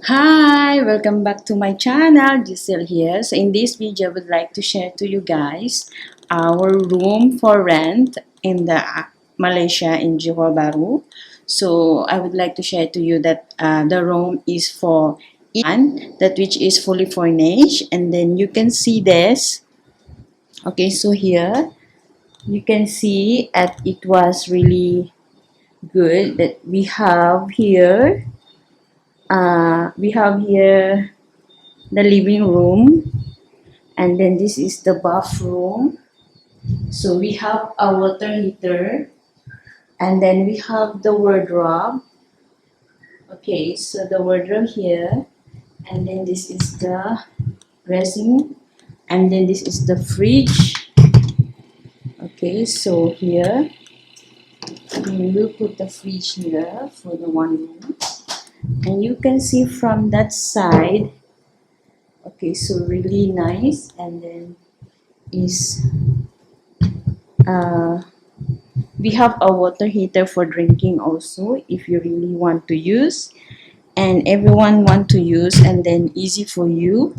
Hi, welcome back to my channel. Jhaycell here. So in this video, I would like to share to you guys our room for rent in the Malaysia in Johor, Bharu. So I would like to share to you that the room is for one that which is fully furnished, and then you can see this. Okay, so here you can see that it was really good that we have here the living room, and then this is the bathroom. So we have a water heater, and then we have the wardrobe. Okay, so the wardrobe here, and then this is the dressing, and then this is the fridge. Okay, so here we will put the fridge here for the one room, and you can see from that side. Okay, so really nice, and then is we have a water heater for drinking also if you really want to use, and everyone want to use, and then easy for you.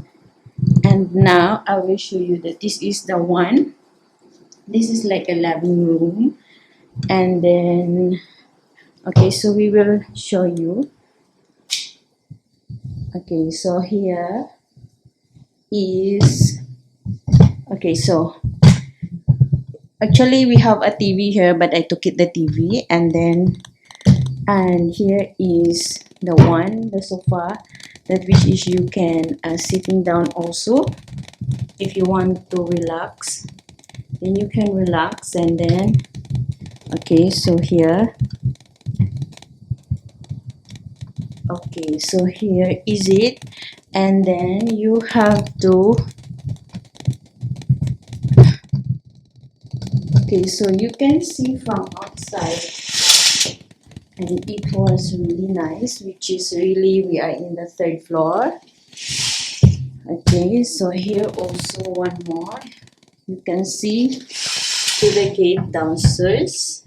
And now I will show you that this is the one. This is like a living room, and then okay, so we will show you. Okay, so here is okay, so actually we have a TV here, but I took it the TV, and here is the sofa that which is you can sitting down also. If you want to relax, then you can relax, and then okay, so here okay, so here is it, and then you have to okay, so you can see from outside, and it was really nice, which is really we are in the third floor. Okay, so here also one more, you can see to the gate downstairs.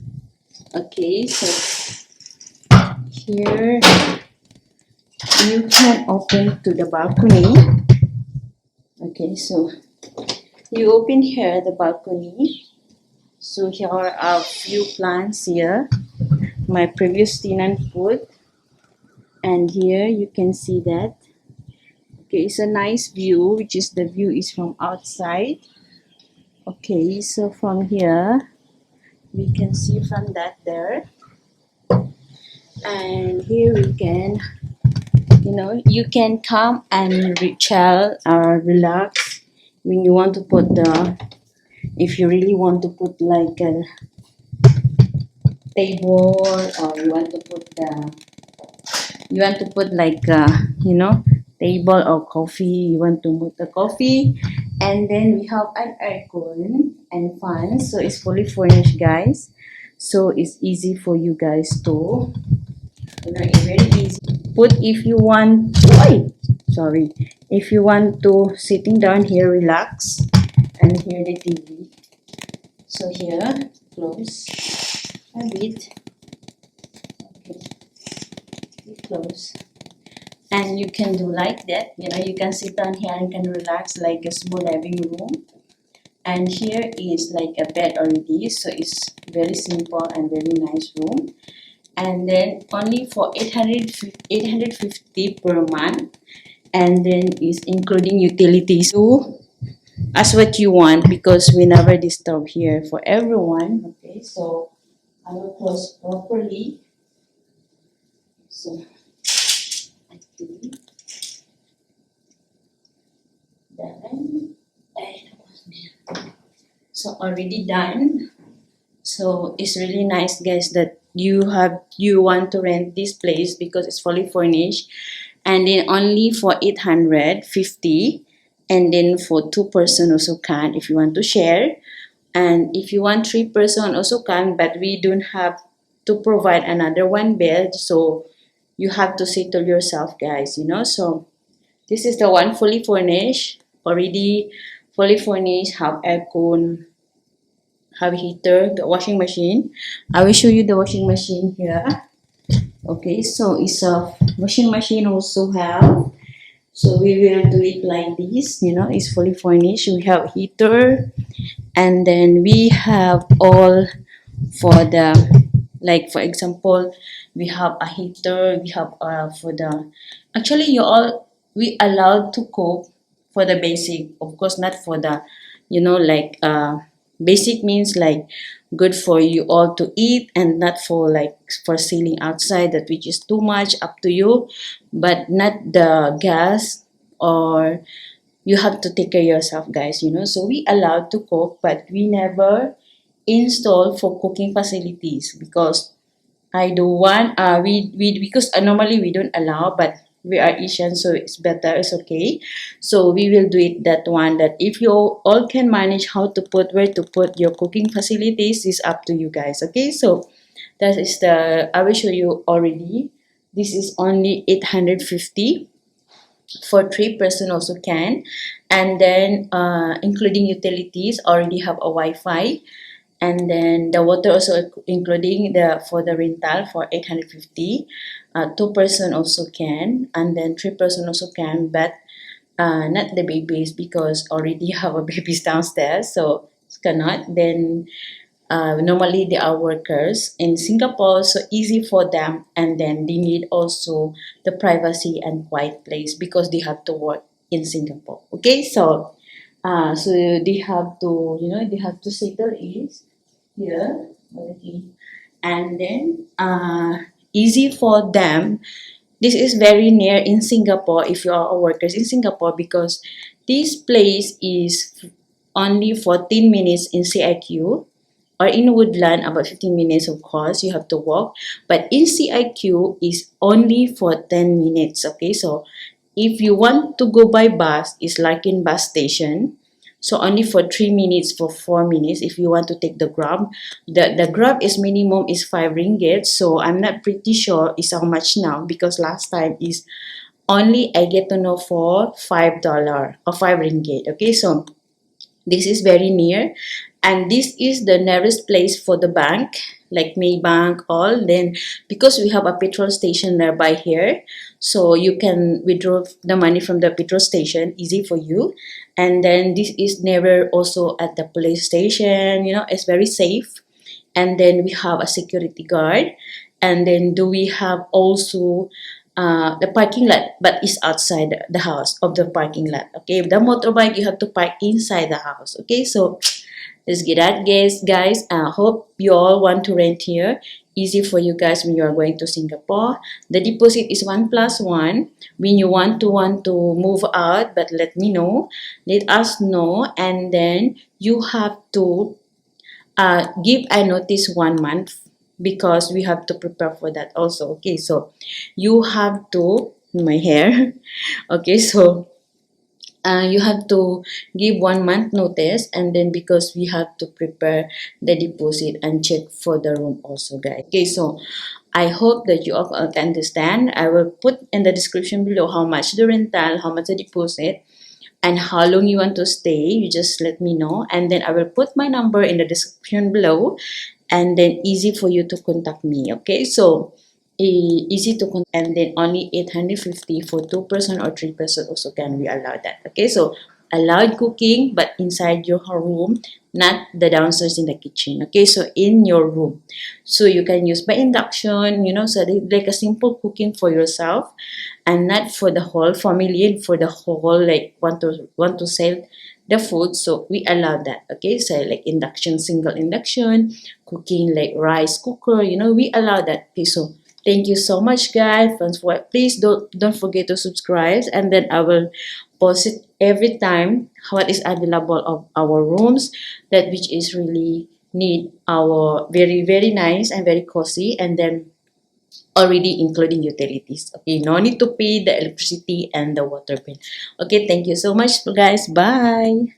Okay, so here you can open to the balcony. Okay, so you open here the balcony. So here are a few plants here my previous tenant put, and here you can see that. Okay, it's a nice view, which is the view is from outside. Okay, so from here we can see from that there, and here we can, you can come and chill or relax when you want to put if you really want to put like a table, or you want to put like table or coffee, you want to put the coffee, and then we have an aircon and fan, so it's fully furnished, guys. So it's easy for you guys to, it's very easy put if you want if you want to sitting down here, relax, and hear the TV. So here, close a bit. Okay, close, and you can do like that. You can sit down here and can relax like a small living room. And here is like a bed already, so it's very simple and very nice room. And then only for 850 per month, and then is including utilities. So as what you want, because we never disturb here for everyone. Okay, so I will close properly. So actually done. So already done. So it's really nice, guys, that you want to rent this place because it's fully furnished, and then only for 850, and then for 2 person also can if you want to share, and if you want 3 person also can, but we don't have to provide another one bed, so you have to settle yourself, guys. So this is the one fully furnished, already fully furnished, have aircon, have heater, the washing machine. I will show you the washing machine here. Okay, so it's a washing machine also have. So we will do it like this, it's fully furnished. We have heater, and then we have all for the, like for example, we have a heater, we have for the, actually you all, we allowed to cook for the basic, of course not for the, like basic means like good for you all to eat, and not for like for selling outside, that which is too much, up to you, but not the gas, or you have to take care yourself, guys, so we allowed to cook, but we never install for cooking facilities, because I do want we because normally we don't allow, but we are Asian, so it's better, it's okay. So we will do it that one, that if you all can manage how to put, where to put your cooking facilities, is up to you guys. Okay, so that is the, I will show you already. This is only 850 for 3 person also can, and then including utilities, already have a Wi-Fi, and then the water also including the, for the rental for 850. 2 person also can, and then 3 person also can, but not the babies, because already have a babies downstairs, so cannot. Then normally they are workers in Singapore, so easy for them, and then they need also the privacy and quiet place, because they have to work in Singapore. Okay, so so they have to, they have to settle is here, okay, and then easy for them. This is very near in Singapore if you are workers in Singapore, because this place is only 14 minutes in CIQ, or in Woodland about 15 minutes, of course you have to walk, but in CIQ is only for 10 minutes. Okay, so if you want to go by bus, is Larkin bus station, so only for 3 minutes, for 4 minutes. If you want to take the grab, the grab is minimum is 5 ringgit, so I'm not pretty sure is how much now, because last time is only I get to know for $5 or 5 ringgit. Okay, so this is very near, and this is the nearest place for the bank, like Maybank, all. Then because we have a petrol station nearby here, so you can withdraw the money from the petrol station, easy for you. And then this is never also at the police station, it's very safe. And then we have a security guard, and then do we have also the parking lot, but it's outside the house of the parking lot. Okay, the motorbike you have to park inside the house. Okay, so let's get that, guys. I hope you all want to rent here. Easy for you guys when you are going to Singapore. The deposit is 1+1. When you want to move out, but let me know, let us know, and then you have to give a notice 1 month, because we have to prepare for that also. Okay, so you have to, my hair, okay, so you have to give 1 month notice, and then because we have to prepare the deposit and check for the room also, guys. Okay, so I hope that you all can understand. I will put in the description below how much the rental, how much the deposit, and how long you want to stay. You just let me know, and then I will put my number in the description below, and then easy for you to contact me. Okay, so easy to contact, and then only 850 for 2 person or 3 person also can we allow that. Okay, so allowed cooking, but inside your room, not the downstairs in the kitchen. Okay, so in your room, so you can use by induction, so like a simple cooking for yourself, and not for the whole family, and for the whole like want to sell the food, so we allow that. Okay, so like induction, single induction cooking, like rice cooker, we allow that. Okay, so thank you so much, guys. Please don't forget to subscribe, and then I will post it every time what is available of our rooms, that which is really need our very very nice and very cozy, and then already including utilities. Okay, no need to pay the electricity and the water bill. Okay, thank you so much, guys. Bye.